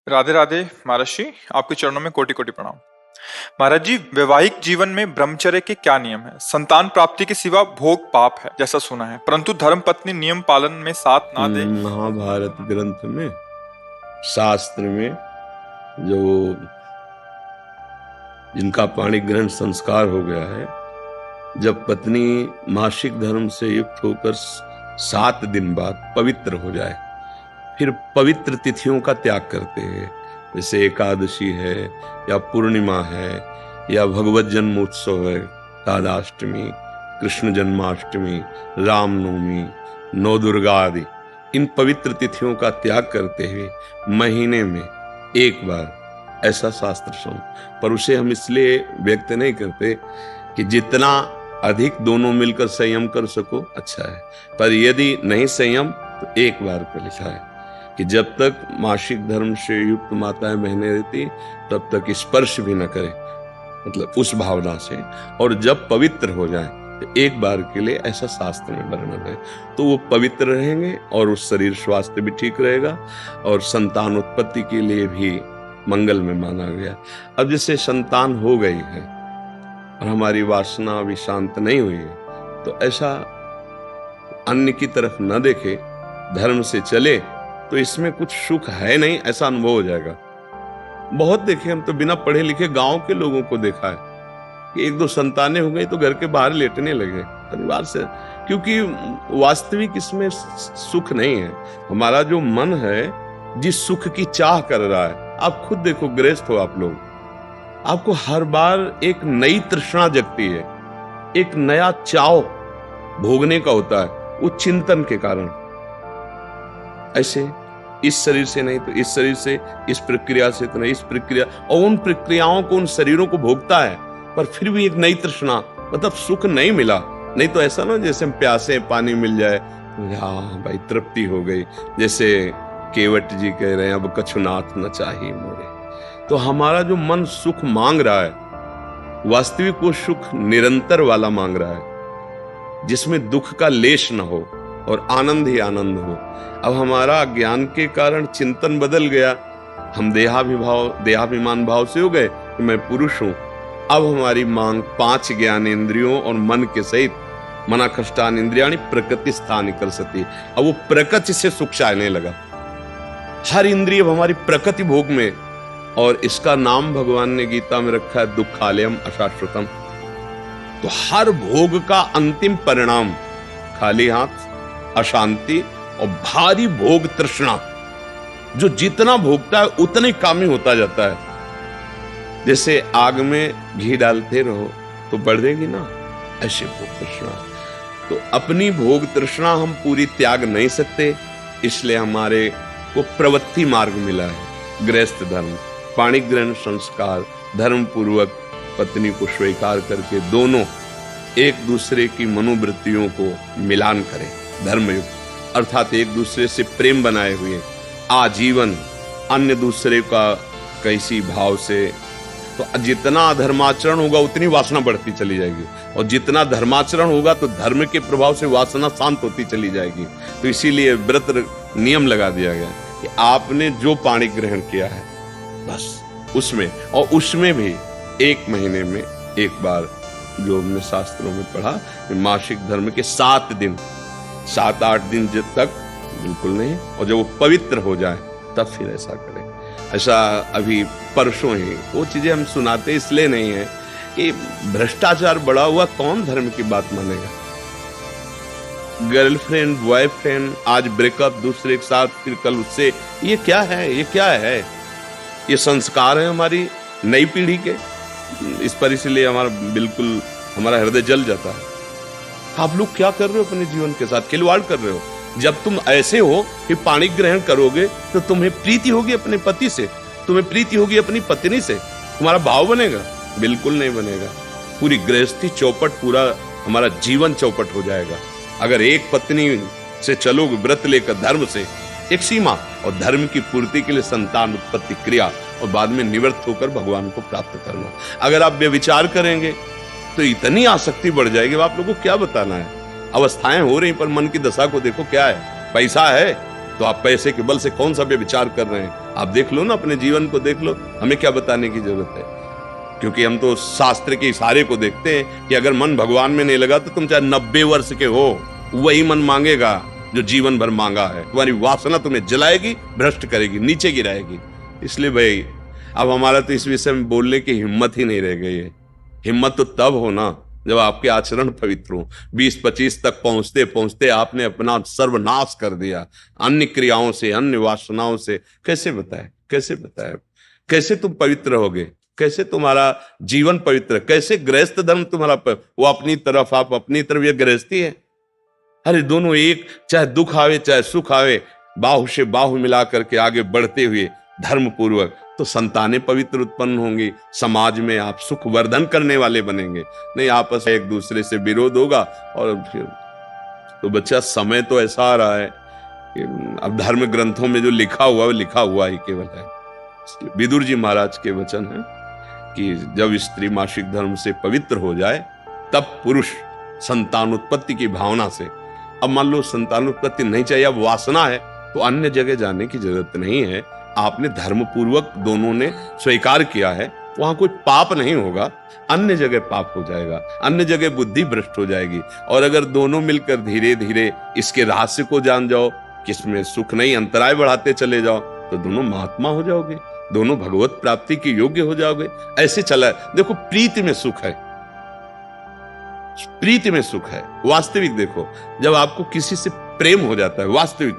राधे राधे महर्षि, आपके चरणों में कोटि कोटि प्रणाम। महाराज जी, वैवाहिक जीवन में ब्रह्मचर्य के क्या नियम है? संतान प्राप्ति के सिवा भोग पाप है जैसा सुना है, परंतु धर्म पत्नी नियम पालन में साथ ना दे। महाभारत ग्रंथ में, शास्त्र में जो जिनका पाणी ग्रहण संस्कार हो गया है, जब पत्नी मासिक धर्म से युक्त होकर 7 दिन बाद पवित्र हो जाए, फिर पवित्र तिथियों का त्याग करते हैं, जैसे एकादशी है या पूर्णिमा है या भगवत जन्म उत्सव है, राधाष्टमी, कृष्ण जन्माष्टमी, रामनवमी, नौ दुर्गा आदि, इन पवित्र तिथियों का त्याग करते हुए महीने में एक बार, ऐसा शास्त्र सुन। पर उसे हम इसलिए व्यक्त नहीं करते कि जितना अधिक दोनों मिलकर संयम कर सको अच्छा है, पर यदि नहीं संयम तो एक बार का लिखा है कि जब तक मासिक धर्म से युक्त माताएं बहनें रहती तब तक स्पर्श भी न करे, मतलब उस भावना से, और जब पवित्र हो जाए तो एक बार के लिए, ऐसा शास्त्र में वर्णन है, तो वो पवित्र रहेंगे और उस शरीर स्वास्थ्य भी ठीक रहेगा और संतान उत्पत्ति के लिए भी मंगल में माना गया। अब जैसे संतान हो गई है और हमारी वासना अभी शांत नहीं हुई है, तो ऐसा अन्य की तरफ न देखे, धर्म से चले, तो इसमें कुछ सुख है नहीं, ऐसा अनुभव हो जाएगा। बहुत देखे, हम तो बिना पढ़े लिखे गांव के लोगों को देखा है कि 1-2 संतानें हो गई तो घर के बाहर लेटने लगे परिवार से, क्योंकि वास्तविक इसमें सुख नहीं है। हमारा जो मन है जिस सुख की चाह कर रहा है, आप खुद देखो, गृहस्थ हो आप लोग, आपको हर बार एक नई तृष्णा जगती है, एक नया चाव भोगने का होता है, वो चिंतन के कारण। ऐसे इस शरीर से नहीं तो इस शरीर से, इस प्रक्रिया से तो नहीं इस प्रक्रिया, और उन प्रक्रियाओं को, उन शरीरों को भोगता है, पर फिर भी एक नई तृष्णा, मतलब सुख नहीं मिला। नहीं तो ऐसा ना जैसे हम प्यासे, पानी मिल जाए हाँ भाई तृप्ति हो गई, जैसे केवट जी कह रहे हैं, अब कछुनाथ न चाहिए मोरे। तो हमारा जो मन सुख मांग रहा है, वास्तविक वो सुख निरंतर वाला मांग रहा है, जिसमें दुख का लेश न हो और आनंद ही आनंद हो। अब हमारा ज्ञान के कारण चिंतन बदल गया, हम देहाभिमान भाव से हो गए कि मैं पुरुष हूं। अब हमारी मांग 5 ज्ञानेंद्रियों और मन के सहित, मना कष्टान इंद्रियाणि प्रकृति स्थान कर सकती। अब वो प्रकृति से सुख चाहने लगा, हर इंद्रिय हमारी प्रकृति भोग में, और इसका नाम भगवान ने गीता में रखा है दुःखालयम अशाश्वतम। तो हर भोग का अंतिम परिणाम खाली हाथ, अशांति और भारी भोग तृष्णा। जो जितना भोगता है उतने कामी होता जाता है। जैसे आग में घी डालते रहो तो बढ़ेगी ना, ऐसे भोग तृष्णा। तो अपनी भोग तृष्णा हम पूरी त्याग नहीं सकते, इसलिए हमारे को प्रवृत्ति मार्ग मिला है, गृहस्थ धर्म, पाणी ग्रहण संस्कार, धर्म पूर्वक पत्नी को स्वीकार करके दोनों एक दूसरे की मनोवृत्तियों को मिलान करें, धर्मयुक्त, अर्थात एक दूसरे से प्रेम बनाए हुए आजीवन, अन्य दूसरे का कैसी भाव से। तो जितना अधर्माचरण होगा उतनी वासना बढ़ती चली जाएगी, और जितना धर्माचरण होगा तो धर्म के प्रभाव से वासना शांत होती चली जाएगी। तो इसीलिए व्रत नियम लगा दिया गया कि आपने जो पाणी ग्रहण किया है बस उसमें, और उसमें भी 1 महीने में एक बार, जो हमने शास्त्रों में पढ़ा, मासिक धर्म के 7 दिन, 7-8 दिन जब तक बिल्कुल नहीं, और जब वो पवित्र हो जाए तब फिर ऐसा करें। ऐसा अभी परसों ही वो चीजें हम सुनाते इसलिए नहीं है कि भ्रष्टाचार बढ़ा हुआ, कौन धर्म की बात मानेगा। गर्लफ्रेंड, बॉयफ्रेंड, आज ब्रेकअप, दूसरे के साथ, फिर कल उससे, ये क्या है, ये क्या है? ये संस्कार है हमारी नई पीढ़ी के। इस पर इसलिए बिल्कुल हमारा हृदय जल जाता है। आप लोग क्या कर रहे हो अपने जीवन के साथ? खिलवाड़ कर रहे हो। जब तुम ऐसे हो कि पाणी ग्रहण करोगे तो तुम्हें प्रीति होगी अपने पति से, तुम्हें प्रीति होगी अपनी पत्नी से, तुम्हारा भाव बनेगा? बिल्कुल नहीं बनेगा। पूरी गृहस्थी चौपट, पूरा हमारा जीवन चौपट हो जाएगा। अगर एक पत्नी से चलोगे व्रत लेकर, धर्म से, एक सीमा, और धर्म की पूर्ति के लिए संतान उत्पत्ति क्रिया, और बाद में निवृत्त होकर भगवान को प्राप्त करना। अगर आप व्यभिचार करेंगे तो इतनी आसक्ति बढ़ जाएगी, आप लोगों को क्या बताना है। अवस्थाएं हो रही, पर मन की दशा को देखो क्या है। पैसा है, तो आप पैसे के बल से कौन सा व्यभिचार कर रहे हैं? आप देख लो ना, अपने जीवन को देख लो, हमें क्या बताने की जरूरत है। क्योंकि हम तो शास्त्र के इशारे को देखते हैं कि अगर मन भगवान में नहीं लगा तो तुम चाहे 90 वर्ष के हो, वही मन मांगेगा जो जीवन भर मांगा है। तुम्हारी वासना तुम्हें जलाएगी, भ्रष्ट करेगी, नीचे गिराएगी। इसलिए भाई अब हमारा तो इस विषय में बोलने की हिम्मत ही नहीं रह गई है। हिम्मत तो तब हो ना जब आपके आचरण पवित्र हो। 20-25 तक पहुंचते पहुंचते आपने अपना सर्वनाश कर दिया अन्य क्रियाओं से, अन्य वासनाओं से। कैसे बताए, कैसे बताए? कैसे तुम पवित्र होगे? कैसे तुम्हारा जीवन पवित्र? कैसे गृहस्थ धर्म तुम्हारा वो अपनी तरफ, आप अपनी तरफ, ये गृहस्थी है। अरे दोनों एक, चाहे दुख आवे चाहे सुख आवे, बाहु से बाहु मिला करके आगे बढ़ते हुए धर्म पूर्वक, तो संतानें पवित्र उत्पन्न होंगी। समाज में आप सुख वर्धन करने वाले बनेंगे। नहीं आपस में एक दूसरे से विरोध होगा और फिर तो बच्चा समय तो ऐसा आ रहा है कि अब धर्म ग्रंथों में जो लिखा हुआ है वो लिखा हुआ ही केवल है। विदुर जी महाराज के वचन है कि जब स्त्री मासिक धर्म से पवित्र हो जाए तब पुरुष संतान उत्पत्ति की भावना से, अब मान लो संतान उत्पत्ति नहीं चाहिए, अब वासना है, तो अन्य जगह जाने की जरूरत नहीं है। आपने धर्म पूर्वक दोनों ने स्वीकार किया है, वहां कोई पाप नहीं होगा। अन्य जगह पाप हो जाएगा, अन्य जगह बुद्धि भ्रष्ट हो जाएगी। और अगर दोनों मिलकर धीरे धीरे इसके रहस्य को जान जाओ, किसमें सुख नहीं, अंतराय बढ़ाते चले जाओ, तो दोनों महात्मा हो जाओगे, दोनों भगवत प्राप्ति के योग्य हो जाओगे। ऐसे चला है। देखो प्रीति में सुख है, प्रीति में सुख है। वास्तविक देखो, जब आपको किसी से प्रेम हो जाता है वास्तविक,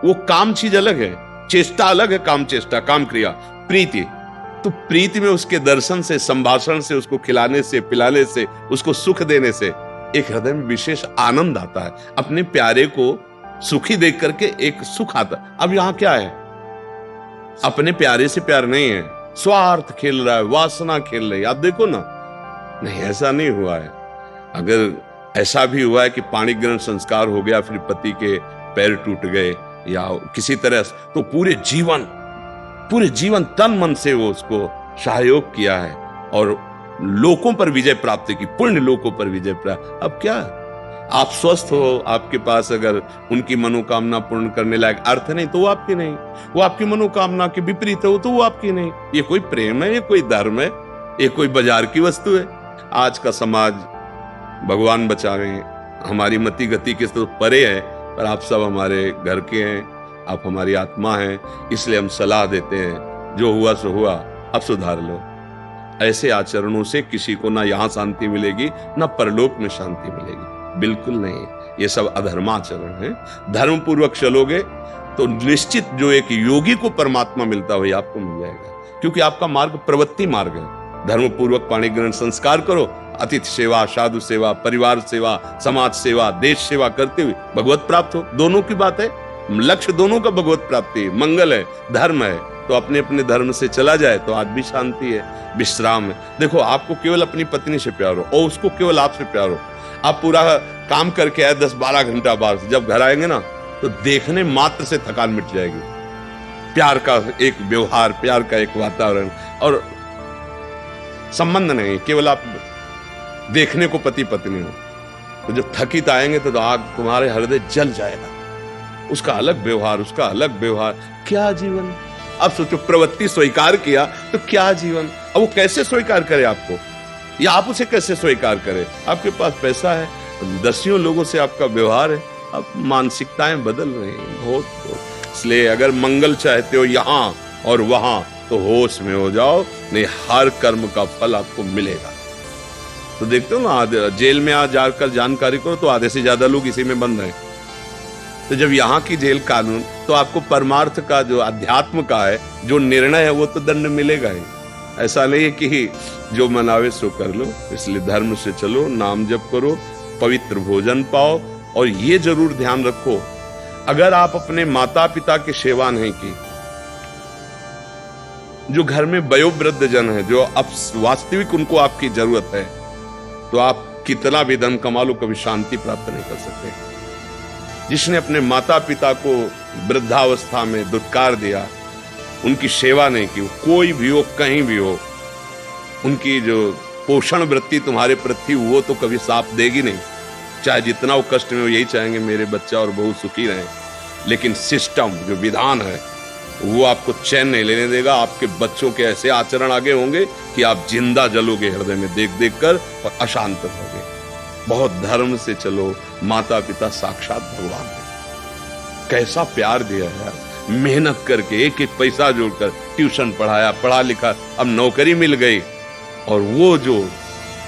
वो काम चीज अलग है, चेष्टा अलग है, काम चेष्टा, काम क्रिया, प्रीति। तो प्रीति में उसके दर्शन से, संभाषण से, उसको खिलाने से, पिलाने से, उसको सुख देने से एक हृदय में विशेष आनंद आता है। अपने प्यारे को सुखी देख करके एक सुख आता। अब यहां क्या है, अपने प्यारे से प्यार नहीं है, स्वार्थ खेल रहा है, वासना खेल रही है। आप देखो ना, नहीं ऐसा नहीं हुआ है। अगर ऐसा भी हुआ है कि पाणी ग्रहण संस्कार हो गया, फिर पति के पैर टूट गए या किसी तरह, तो पूरे जीवन तन मन से वो उसको सहयोग किया है और लोकों पर विजय प्राप्त की, पुण्य लोकों पर विजय प्राप्त। अब क्या आप स्वस्थ हो, आपके पास अगर उनकी मनोकामना पूर्ण करने लायक अर्थ नहीं तो वो आपकी नहीं, वो आपकी मनोकामना के विपरीत हो तो वो आपकी नहीं। ये कोई प्रेम है, ये कोई धर्म है, ये कोई बाजार की वस्तु है? आज का समाज भगवान बचावे, हमारी मति गति के तो परे है, पर आप सब हमारे घर के हैं, आप हमारी आत्मा हैं, इसलिए हम सलाह देते हैं, जो हुआ सो हुआ, अब सुधार लो। ऐसे आचरणों से किसी को ना यहाँ शांति मिलेगी ना परलोक में शांति मिलेगी, बिल्कुल नहीं। ये सब अधर्माचरण है। धर्म पूर्वक चलोगे तो निश्चित जो एक योगी को परमात्मा मिलता हो आपको मिल जाएगा, क्योंकि आपका मार्ग प्रवृत्ति मार्ग है। धर्म पूर्वक पाणी ग्रहण संस्कार करो, अतिथि सेवा, साधु सेवा, परिवार सेवा, समाज सेवा, देश सेवा करते हुए भगवत प्राप्त हो। दोनों की बात है, लक्ष्य दोनों का भगवत प्राप्ति, मंगल है, धर्म है। तो अपने अपने धर्म से चला जाए तो आज भी शांति है, विश्राम है। देखो आपको केवल अपनी पत्नी से प्यार हो और उसको केवल आपसे प्यार हो। आप पूरा काम करके आए 10-12 घंटा बाहर से, जब घर आएंगे ना तो देखने मात्र से थकान मिट जाएगी। प्यार का एक व्यवहार, प्यार का एक वातावरण और संबंध नहीं, केवल आप देखने को पति पत्नी हो। तो जब थकित आएंगे तो आग तुम्हारे हृदय जल जाएगा। उसका अलग व्यवहार, उसका अलग व्यवहार, क्या जीवन। अब सोचो प्रवृत्ति स्वीकार किया तो क्या जीवन। अब वो कैसे स्वीकार करे आपको, या आप उसे कैसे स्वीकार करें? आपके पास पैसा है, दसियों लोगों से आपका व्यवहार है, अब मानसिकताएं बदल रही हैं बहुत। इसलिए अगर मंगल चाहते हो यहाँ और वहां तो होश में हो जाओ, नहीं हर कर्म का फल आपको मिलेगा। तो देखते हो ना, जेल में आज जाकर जानकारी करो तो आधे से ज्यादा लोग इसी में बंद हैं। तो जब यहाँ की जेल कानून, तो आपको परमार्थ का जो अध्यात्म का है जो निर्णय है वो तो दंड मिलेगा ही। ऐसा नहीं है कि जो मनावे सो कर लो। इसलिए धर्म से चलो, नाम जप करो, पवित्र भोजन पाओ। और ये जरूर ध्यान रखो, अगर आप अपने माता पिता की सेवा नहीं की, जो घर में वयोवृद्ध जन है, जो अब वास्तविक उनको आपकी जरूरत है, तो आप कितना भी धन कमा लो कभी शांति प्राप्त नहीं कर सकते। जिसने अपने माता पिता को वृद्धावस्था में दुत्कार दिया, उनकी सेवा नहीं की, कोई भी हो कहीं भी हो, उनकी जो पोषण वृत्ति तुम्हारे प्रति वो तो कभी साथ देगी नहीं। चाहे जितना वो कष्ट में हो, यही चाहेंगे मेरे बच्चा और बहू सुखी रहें। लेकिन सिस्टम जो विधान है वो आपको चैन नहीं लेने देगा। आपके बच्चों के ऐसे आचरण आगे होंगे कि आप जिंदा जलोगे हृदय में देख देख कर और अशांत रहोगे। बहुत धर्म से चलो। माता पिता साक्षात भगवान है। कैसा प्यार दिया है यार, मेहनत करके एक एक पैसा जोड़कर ट्यूशन पढ़ाया, पढ़ा लिखा, अब नौकरी मिल गई और वो जो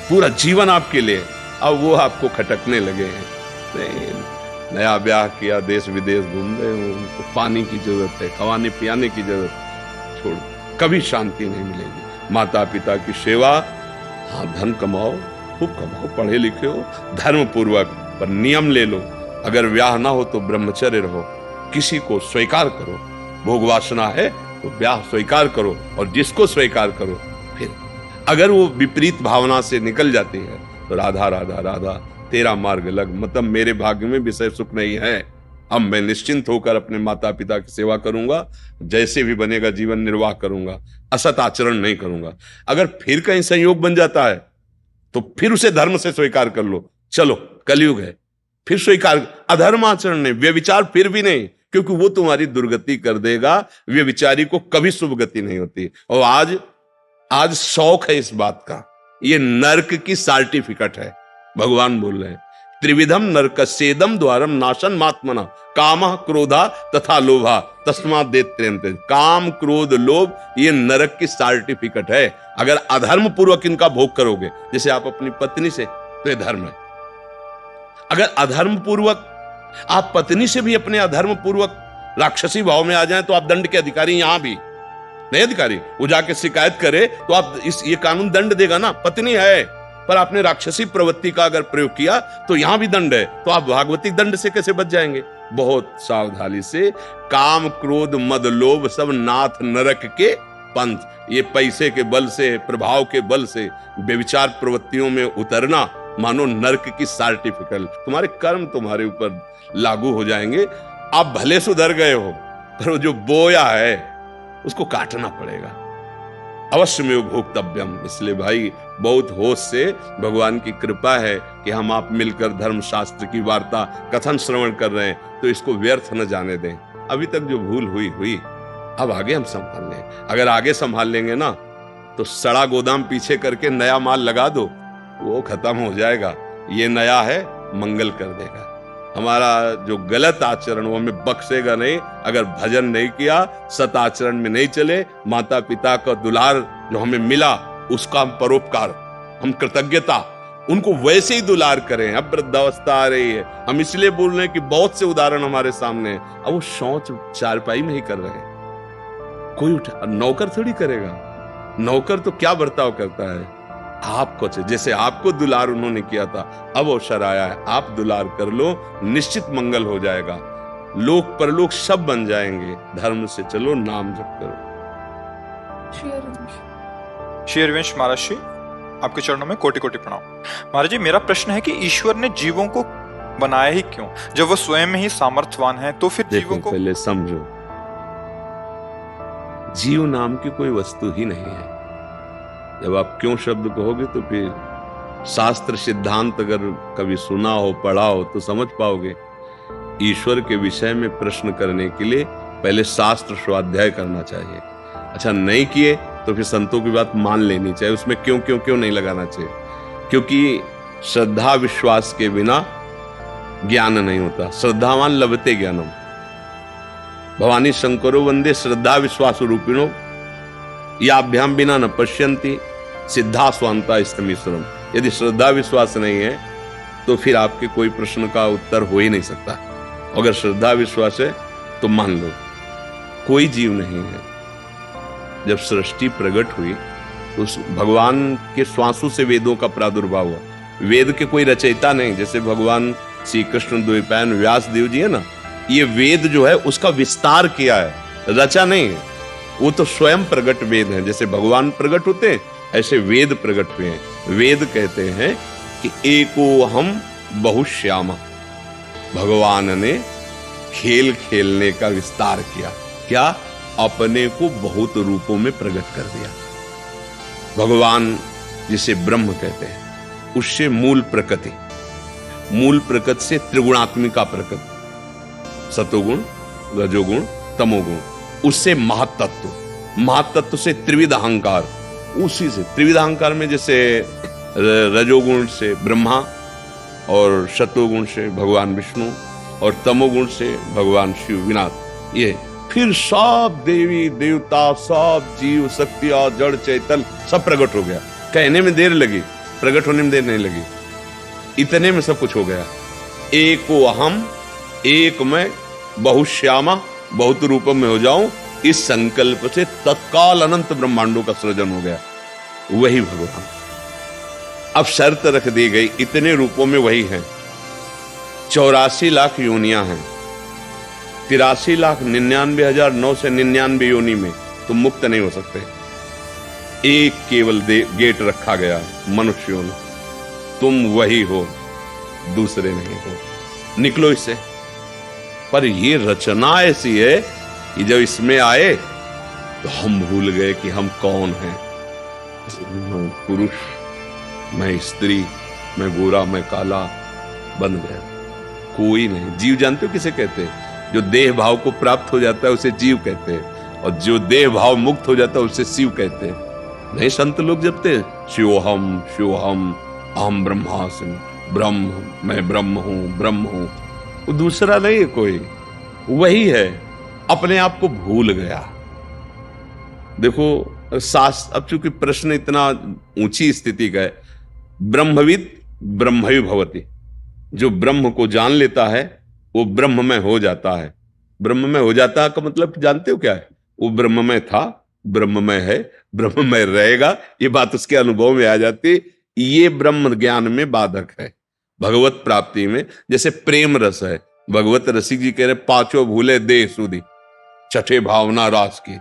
पूरा जीवन आपके लिए, अब वो आपको खटकने लगे हैं। नहीं, नया ब्याह किया, देश विदेश घूम रहे हो, उनको पानी की जरूरत है, खवाने पियाने की जरूरत, छोड़, कभी शांति नहीं मिलेगी। माता पिता की सेवा, हाँ धन कमाओ, खूब कमाओ, पढ़े लिखे हो, धर्म पूर्वक, पर नियम ले लो। अगर ब्याह ना हो तो ब्रह्मचर्य रहो, किसी को स्वीकार करो। भोग वासना है तो ब्याह स्वीकार करो, और जिसको स्वीकार करो फिर अगर वो विपरीत भावना से निकल जाती है तो राधा राधा राधा तेरा मार्ग लग, मतलब मेरे भाग्य में विषय सुख नहीं है, अब मैं निश्चिंत होकर अपने माता पिता की सेवा करूंगा, जैसे भी बनेगा जीवन निर्वाह करूंगा, असत आचरण नहीं करूंगा। अगर फिर कहीं संयोग बन जाता है तो फिर उसे धर्म से स्वीकार कर लो। चलो कलयुग है, फिर स्वीकार, अधर्म आचरण नहीं, व्यभिचार फिर भी नहीं, क्योंकि वो तुम्हारी दुर्गति कर देगा। व्यभिचारी को कभी शुभ गति नहीं होती। और आज शौक है इस बात का, ये नरक की सर्टिफिकेट है। भगवान बोल रहे हैं त्रिविधम नरकस्येदम द्वारम नाशन मात्मना कामः क्रोधा तथा लोभा तस्मात् देत्यन्ते। काम क्रोध लोभ ये नरक की सर्टिफिकेट है। अगर अधर्म पूर्वक इनका भोग करोगे, जैसे आप अपनी पत्नी से, तो ये धर्म है। अगर अधर्म पूर्वक आप पत्नी से भी अपने अधर्म पूर्वक राक्षसी भाव में आ जाएं तो आप दंड के अधिकारी, यहां भी नहीं अधिकारी, वो जाके शिकायत करे तो आप ये कानून दंड देगा ना। पत्नी है पर आपने राक्षसी प्रवृत्ति का अगर प्रयोग किया तो यहां भी दंड है, तो आप भागवतिक दंड से कैसे बच जाएंगे? बहुत सावधानी से। काम क्रोध मद लोभ सब नाथ नरक के पंथ। ये पैसे के बल से, प्रभाव के बल से व्यभिचार प्रवृत्तियों में उतरना मानो नरक की सर्टिफिकेट। तुम्हारे कर्म तुम्हारे ऊपर लागू हो जाएंगे। आप भले सुधर गए हो, पर वो जो बोया है उसको काटना पड़ेगा। अवश्य में भोक्तव्यम। इसलिए भाई बहुत होश से, भगवान की कृपा है कि हम आप मिलकर धर्म शास्त्र की वार्ता कथन श्रवण कर रहे हैं, तो इसको व्यर्थ न जाने दें। अभी तक जो भूल हुई, अब आगे हम संभाल लें। अगर आगे संभाल लेंगे ना तो सड़ा गोदाम पीछे करके नया माल लगा दो, वो खत्म हो जाएगा। ये नया है, मंगल कर देगा। हमारा जो गलत आचरण वो हमें बख्शेगा नहीं। अगर भजन नहीं किया, सत आचरण में नहीं चले, माता पिता का दुलार जो हमें मिला उसका हम परोपकार, हम कृतज्ञता, उनको वैसे ही दुलार करें। अब वृद्धावस्था आ रही है, हम इसलिए बोल रहे हैं कि बहुत से उदाहरण हमारे सामने हैं। अब वो शौच चारपाई में ही कर रहे हैं, कोई नौकर थोड़ी करेगा। नौकर तो क्या बर्ताव करता है, आपको जैसे आपको दुलार उन्होंने किया था, अब अवसर आया है, आप दुलार कर लो, निश्चित मंगल हो जाएगा। लोक परलोक सब बन जाएंगे। धर्म से चलो, नाम जप करो। श्री हरिवंश महाराज जी, आपके चरणों में कोटि कोटि प्रणाम। महाराज जी, मेरा प्रश्न है कि ईश्वर ने जीवों को बनाया ही क्यों? जब वो स्वयं ही सामर्थ्यवान है तो फिर जीवों को पहले समझो, जीव नाम की कोई वस्तु ही नहीं है। जब आप क्यों शब्द कहोगे तो फिर शास्त्र सिद्धांत अगर कभी सुना हो, पढ़ा हो तो समझ पाओगे। ईश्वर के विषय में प्रश्न करने के लिए पहले शास्त्र स्वाध्याय करना चाहिए। अच्छा, नहीं किए तो फिर संतों की बात मान लेनी चाहिए। उसमें क्यों क्यों क्यों नहीं लगाना चाहिए, क्योंकि श्रद्धा विश्वास के बिना ज्ञान नहीं होता। श्रद्धावान लभते ज्ञानम। भवानी शंकरो वंदे श्रद्धा विश्वास रूपिणो याभ्याम बिना न पश्यन्ति सिद्धा स्वांता स्तमीश्वरम। यदि श्रद्धा विश्वास नहीं है तो फिर आपके कोई प्रश्न का उत्तर हो ही नहीं सकता। अगर श्रद्धा विश्वास है तो मान लो कोई जीव नहीं है। जब सृष्टि प्रकट हुई तो भगवान के श्वासों से वेदों का प्रादुर्भाव हुआ। वेद के कोई रचयिता नहीं, जैसे भगवान श्री कृष्ण द्वैपायन व्यास देव जी है ना, ये वेद जो है उसका विस्तार किया है, रचा नहीं है। वो तो स्वयं प्रकट वेद है। जैसे भगवान प्रकट होते हैं ऐसे वेद प्रकट हुए हैं। वेद कहते हैं कि एको हम बहुश्यामा। भगवान ने खेल खेलने का विस्तार किया। क्या? अपने को बहुत रूपों में प्रकट कर दिया। भगवान जिसे ब्रह्म कहते हैं, उससे मूल प्रकृति, मूल प्रकृति से त्रिगुणात्मिका प्रकृति, सतोगुण रजोगुण तमोगुण, उससे महातत्व से त्रिविध अहंकार, उसी से त्रिविध अहंकार में जैसे रजोगुण से ब्रह्मा और शतोगुण से भगवान विष्णु और तमोगुण से भगवान शिव विनाथ, ये फिर सब देवी देवता, सब जीव शक्तियां, जड़ चैतन्य सब प्रकट हो गया। कहने में देर लगी, प्रकट होने में देर नहीं लगी, इतने में सब कुछ हो गया। एको अहम, एक मैं बहुश्यामा, बहुत रूपों में हो जाऊं, इस संकल्प से तत्काल अनंत ब्रह्मांडों का सृजन हो गया। वही भगवान। अब शर्त रख दी गई, इतने रूपों में वही हैं। 84 लाख योनियां हैं, 83,99,999 योनि में तुम मुक्त नहीं हो सकते। एक केवल गेट रखा गया मनुष्यों में, तुम वही हो, दूसरे नहीं हो, निकलो इससे। पर ये रचना ऐसी है कि जब इसमें आए तो हम भूल गए कि हम कौन हैं। मैं पुरुष, मैं स्त्री, मैं गोरा, मैं काला बन गया। कोई नहीं। जीव जानते हो किसे कहते हैं? जो देह भाव को प्राप्त हो जाता है उसे जीव कहते हैं, और जो देह भाव मुक्त हो जाता है उसे शिव कहते हैं। नहीं, संत लोग जपते हैं शिवोहम शिवोहम, अहम ब्रह्मास्मि, ब्रह्म, मैं ब्रह्म हूं। वो दूसरा नहीं है कोई, वही है। अपने आप को भूल गया। देखो शास्त्र, अब चूंकि प्रश्न इतना ऊंची स्थिति का है, ब्रह्मविद ब्रह्मवि भवति, जो ब्रह्म को जान लेता है वो ब्रह्म में हो जाता है। ब्रह्म में हो जाता का मतलब जानते हो क्या है? वो ब्रह्म में था, ब्रह्म में है, ब्रह्म में रहेगा, ये बात उसके अनुभव में आ जाती। ये ब्रह्म ज्ञान में बाधक है भगवत प्राप्ति में। जैसे प्रेम रस है, भगवत रसिक जी कह रहे पांचों भूले देह सुधि, छठे भावना रास की।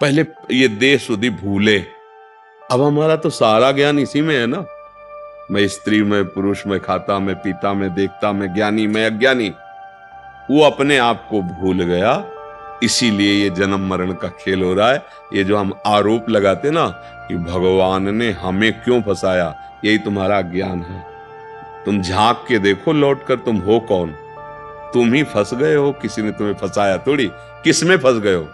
पहले ये देह सुधि भूले। अब हमारा तो सारा ज्ञान इसी में है ना। मैं स्त्री, मैं पुरुष, मैं खाता, मैं पीता, मैं देखता, मैं ज्ञानी, मैं अज्ञानी। वो अपने आप को भूल गया, इसीलिए ये जन्म मरण का खेल हो रहा है। ये जो हम आरोप लगाते ना कि भगवान ने हमें क्यों फंसाया, यही तुम्हारा ज्ञान है। तुम झांक के देखो लौट कर, तुम हो कौन? तुम ही फंस गए हो, किसी ने तुम्हें फंसाया थोड़ी। किस में फंस गए हो?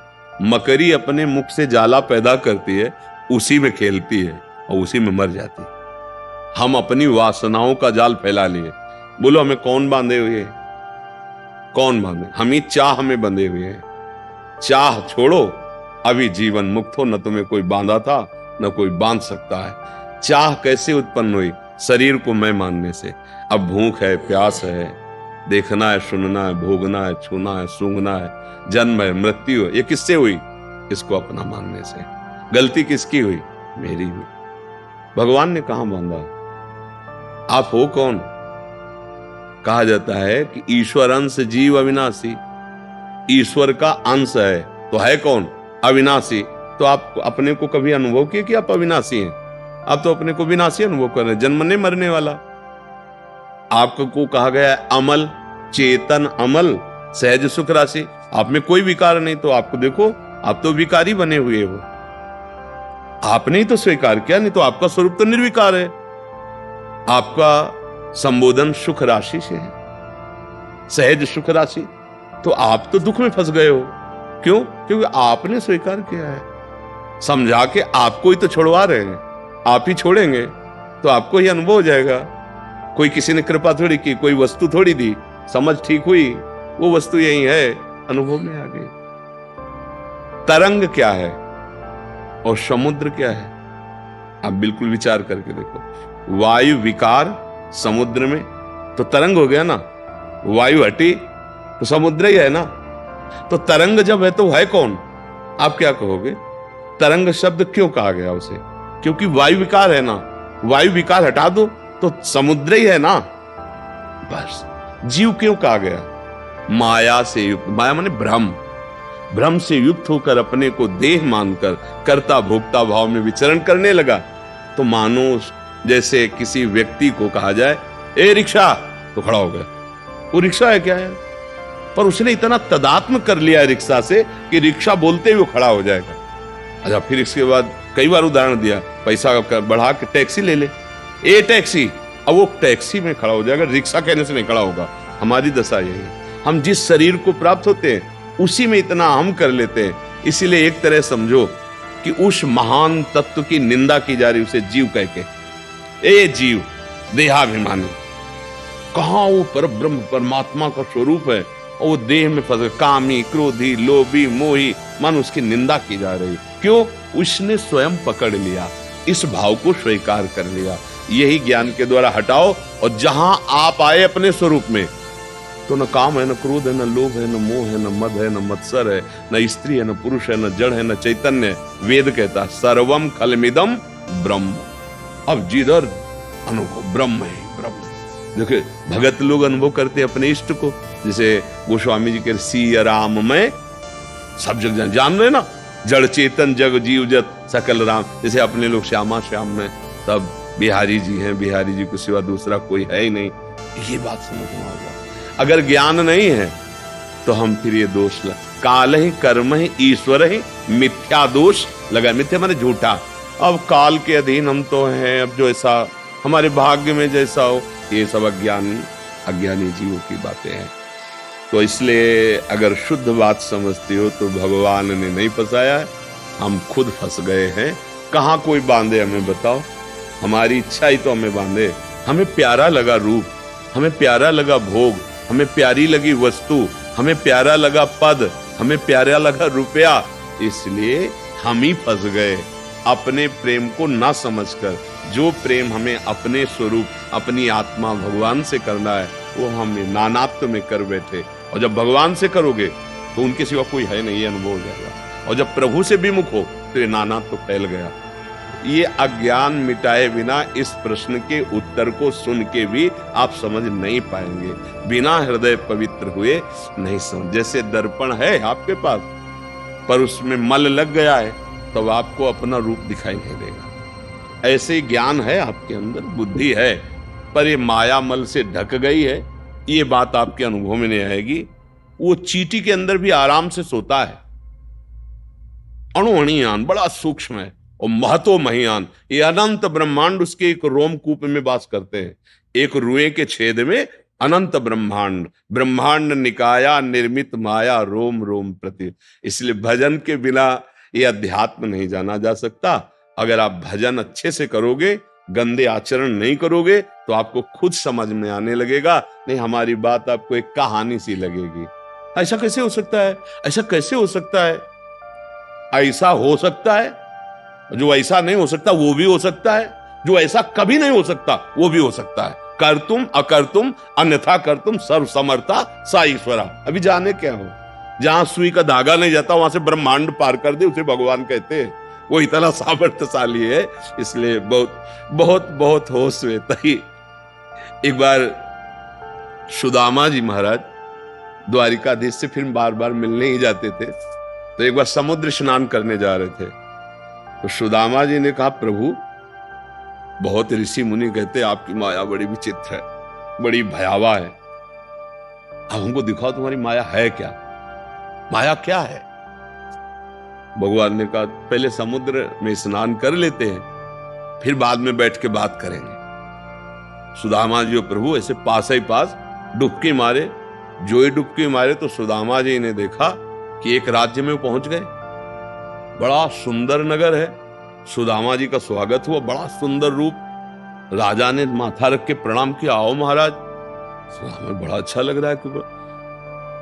मकड़ी अपने मुख से जाला पैदा करती है, उसी में खेलती है और उसी में मर जाती है। हम अपनी वासनाओं का जाल फैला लिए। बोलो हमें कौन बांधे हुए? कौन बांधे? हम ही चाह में बंधे हुए हैं। चाह छोड़ो, अभी जीवन मुक्त हो। न तुम्हें कोई बांधा था, न कोई बांध सकता है। चाह कैसे उत्पन्न हुई? शरीर को मैं मानने से। अब भूख है, प्यास है, देखना है, सुनना है, भोगना है, छूना है, सूंघना है, जन्म है, मृत्यु है, ये किससे हुई? इसको अपना मानने से। गलती किसकी हुई? मेरी हुई। भगवान ने कहां बांधा? आप हो कौन? कहा जाता है कि ईश्वर अंश जीव अविनाशी। ईश्वर का अंश है तो है कौन? अविनाशी। तो आप अपने को कभी अनुभव किए कि आप अविनाशी हैं? आप तो अपने को विनाशी अनुभव कर रहे हैं, जन्मने मरने वाला। आपको कहा गया है अमल, चेतन अमल, सहज सुख राशि। आप में कोई विकार नहीं, तो आपको देखो, आप तो विकारी बने हुए हो। आपने ही तो स्वीकार किया, नहीं तो आपका स्वरूप तो निर्विकार है। आपका संबोधन सुख राशि से है, सहज सुख राशि। तो आप तो दुख में फंस गए हो। क्यों? क्योंकि आपने स्वीकार किया है। समझा के आपको ही तो छोड़वा रहे हैं, आप ही छोड़ेंगे तो आपको ही अनुभव हो जाएगा। कोई किसी ने कृपा थोड़ी की, कोई वस्तु थोड़ी दी, समझ ठीक हुई, वो वस्तु यही है, अनुभव में आ गई। तरंग क्या है और समुद्र क्या है? आप बिल्कुल विचार करके देखो। वायु विकार समुद्र में तो तरंग हो गया ना। वायु हटी तो समुद्र ही है ना। तो तरंग जब है तो है कौन? आप क्या कहोगे? तरंग शब्द क्यों कहा गया उसे? क्योंकि वायु विकार है ना। वायु विकार हटा दो तो समुद्र ही है ना। बस। जीव क्यों कहा गया? माया से युक्त। माया माने भ्रम। भ्रम से युक्त होकर अपने को देह मानकर कर्ता भोक्ता भाव में विचरण करने लगा। तो मानो जैसे किसी व्यक्ति को कहा जाए, ए रिक्शा, तो खड़ा हो गया। वो रिक्शा है क्या है? पर उसने इतना तदात्म कर लिया है रिक्शा से कि रिक्शा बोलते ही वो खड़ा हो जाएगा। अच्छा, फिर इसके बाद कई बार उदाहरण दिया, पैसा बढ़ा के टैक्सी ले ले, ए टैक्सी, अब वो टैक्सी में खड़ा हो जाएगा, रिक्शा कहने से नहीं खड़ा होगा। हमारी दशा यही है। हम जिस शरीर को प्राप्त होते हैं उसी में इतना हम कर लेते हैं। इसीलिए एक तरह समझो कि उस महान तत्व की निंदा की जा रही, उसे जीव कह के। ए जीव देहाभिमानी, कहां वो परब्रह्म परमात्मा का स्वरूप है और वो देह में फंस, कामी, क्रोधी, लोभी, मोही, मन उसकी निंदा की जा रही। क्यों? उसने स्वयं पकड़ लिया, इस भाव को स्वीकार कर लिया। यही ज्ञान के द्वारा हटाओ, और जहां आप आए अपने स्वरूप में, तो न काम है, न क्रोध है, न लोभ है, न मोह है, न मद है, न मत्सर है, न स्त्री है, न पुरुष है, न जड़ है, न चैतन्य है। वेद कहता है सर्वम खलमिदम ब्रह्म। अब जिधर अनुभव ब्रह्म है, ब्रह्म। देखिए भगत लोग अनुभव करते अपने इष्ट को, जैसे गोस्वामी जी के सिया राम में सब जग जान रहे ना, जड़ चेतन जग जीव जत सकल राम। जैसे अपने लोग श्यामा श्याम में सब बिहारी जी हैं, बिहारी जी को सिवा दूसरा कोई है ही नहीं। ये बात समझना होगा। अगर ज्ञान नहीं है तो हम फिर ये दोष काल ही कर्म ही ईश्वर ही मिथ्या दोष लगा। मिथ्या माने झूठा। अब काल के अधीन हम तो हैं, अब जो ऐसा हमारे भाग्य में जैसा हो, ये सब अज्ञानी जीवों की बातें हैं। तो इसलिए अगर शुद्ध बात समझती हो तो भगवान ने नहीं फंसाया है, हम खुद फंस गए हैं। कहाँ कोई बांधे हमें बताओ? हमारी इच्छा ही तो हमें बांधे। हमें प्यारा लगा रूप, हमें प्यारा लगा भोग, हमें प्यारी लगी वस्तु, हमें प्यारा लगा पद, हमें प्यारा लगा रुपया, इसलिए हम ही फंस गए अपने प्रेम को ना समझकर। जो प्रेम हमें अपने स्वरूप, अपनी आत्मा भगवान से करना है, वो हम नानात्व में कर बैठे। और जब भगवान से करोगे तो उनके सिवा कोई है नहीं, ये अनुभव हो जाएगा। और जब प्रभु से विमुख हो तो ये नानात्व फैल गया। ये अज्ञान मिटाए बिना इस प्रश्न के उत्तर को सुन के भी आप समझ नहीं पाएंगे। बिना हृदय पवित्र हुए नहीं समझ। जैसे दर्पण है आपके पास, पर उसमें मल लग गया है, तब आपको अपना रूप दिखाई नहीं देगा। ऐसे ज्ञान है आपके अंदर, बुद्धि है, पर ये माया मल से ढक गई है। ये बात आपके अनुभव में नहीं आएगी। वो चींटी के अंदर भी आराम से सोता है। अणुअणियान बड़ा सूक्ष्म है और महतो महियान। ये अनंत ब्रह्मांड उसके एक रोमकूप में वास करते हैं। एक रुए के छेद में अनंत ब्रह्मांड, ब्रह्मांड निकाया निर्मित माया रोम रोम प्रति। इसलिए भजन के बिना ये अध्यात्म नहीं जाना जा सकता। अगर आप भजन अच्छे से करोगे, गंदे आचरण नहीं करोगे, तो आपको खुद समझ में आने लगेगा। नहीं, हमारी बात आपको एक कहानी सी लगेगी। ऐसा कैसे हो सकता है? ऐसा कैसे हो सकता है? ऐसा हो सकता है। जो ऐसा नहीं हो सकता वो भी हो सकता है। जो ऐसा कभी नहीं हो सकता वो भी हो सकता है। कर तुम अकर तुम अन्यथा कर तुम सर्व समर्था सा ईश्वरा। अभी जाने क्या हो? जहां सुई का धागा नहीं जाता वहां से ब्रह्मांड पार कर दे, उसे भगवान कहते हैं। वो इतना सामर्थ्यशाली है। इसलिए बहुत बहुत बहुत होश में तही। एक बार सुदामा जी महाराज द्वारिकाधीश से फिर बार बार मिलने ही जाते थे। तो एक बार समुद्र स्नान करने जा रहे थे। तो सुदामा जी ने कहा, प्रभु बहुत ऋषि मुनि कहते आपकी माया बड़ी विचित्र है, बड़ी भयावह है। अब हमको दिखाओ तुम्हारी माया है क्या? माया क्या है? भगवान ने कहा, पहले समुद्र में स्नान कर लेते हैं, फिर बाद में बैठ के बात करेंगे। सुदामा जी और प्रभु ऐसे पास ही पास डुबकी मारे। जो ही डुबकी मारे तो सुदामा जी ने देखा कि एक राज्य में पहुंच गए। बड़ा सुंदर नगर है। सुदामा जी का स्वागत हुआ, बड़ा सुंदर रूप। राजा ने माथा रख के प्रणाम किया, आओ महाराज। सुदामा बड़ा अच्छा लग रहा है।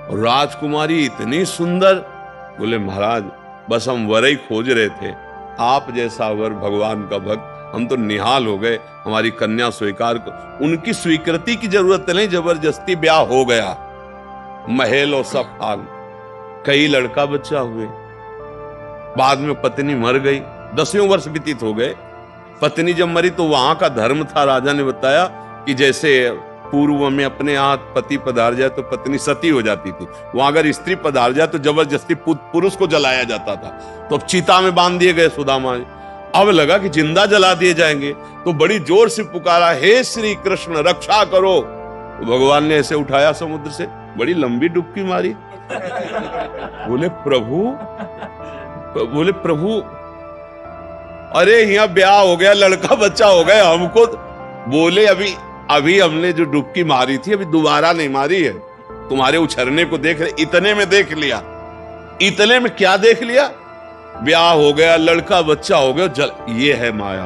और राजकुमारी इतनी सुंदर। बोले महाराज बस हम वर ही खोज रहे थे, आप जैसा वर, भगवान का भक्त। हम तो निहाल हो गए, हमारी कन्या स्वीकार को। उनकी स्वीकृति की जरूरत नहीं, जबरदस्ती ब्याह हो गया। महल और सब हाल, कई लड़का बच्चा हुए। बाद में पत्नी मर गई, 10 वर्ष व्यतीत हो गए। पत्नी जब मरी तो वहां का धर्म था, राजा ने बताया कि जैसे पूर्व में अपने यहाँ पति पधार जाए तो पत्नी सती हो जाती थी, वहां अगर स्त्री पधार जाए तो जबरदस्ती पुरुष को जलाया जाता था। तो अब चिता में बांध दिए गए सुदामा। अब लगा कि जिंदा जला दिए जाएंगे, तो बड़ी जोर से पुकारा, हे श्री कृष्ण रक्षा करो। तो भगवान ने ऐसे उठाया समुद्र से, बड़ी लंबी डुबकी मारी। बोले प्रभु अरे यहाँ ब्याह हो गया, लड़का बच्चा हो गया हमको। बोले अभी हमने जो डुबकी मारी थी अभी दोबारा नहीं मारी है, तुम्हारे उछरने को देख रहे, इतने में देख लिया। इतने में क्या देख लिया, ब्याह हो गया, लड़का बच्चा हो गया, ये है माया।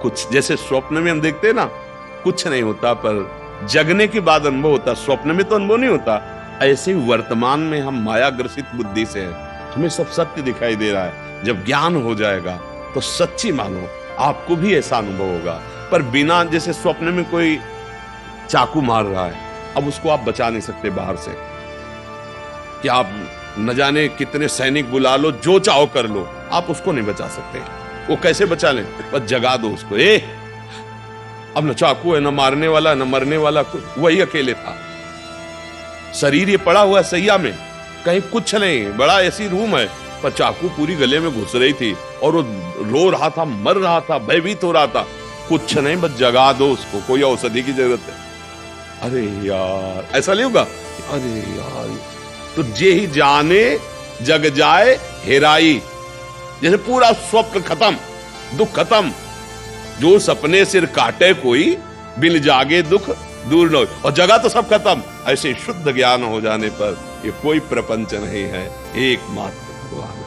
कुछ जैसे स्वप्न में हम देखते हैं ना, कुछ नहीं होता, पर जगने के बाद अनुभव होता, स्वप्न में तो अनुभव नहीं होता। ऐसे ही वर्तमान में हम माया ग्रसित बुद्धि से हैं, हमें सब सत्य दिखाई दे रहा है। जब ज्ञान हो जाएगा तो सच्ची मानो, आपको भी ऐसा अनुभव होगा। पर बिना, जैसे स्वप्न में कोई चाकू मार रहा है, अब उसको आप बचा नहीं सकते बाहर से, कि आप न जाने कितने सैनिक बुला लो, जो चाहो कर लो, आप उसको नहीं बचा सकते। वो कैसे बचा लें? बस जगा दो उसको। अब न चाकू है, न मारने वाला, न मरने वाला, वही अकेले था। शरीर ये पड़ा हुआ सैया में, कहीं कुछ नहीं, बड़ा ऐसी रूम है, पर चाकू पूरी गले में घुस रही थी और वो रो रहा था, मर रहा था, भयभीत हो रहा था। कुछ नहीं, बस जगा दो उसको, कोई औषधि की जरूरत है। अरे यार, ऐसा नहीं होगा? अरे यार, तो जे ही जाने जग जाए हेराई, जैसे पूरा स्वप्न खत्म, दुख खत्म। जो सपने सिर काटे कोई, बिन जागे दुख दूर न हो, और जगह तो सब खत्म। ऐसे शुद्ध ज्ञान हो जाने पर ये कोई प्रपंच नहीं है, एकमात्र भगवान।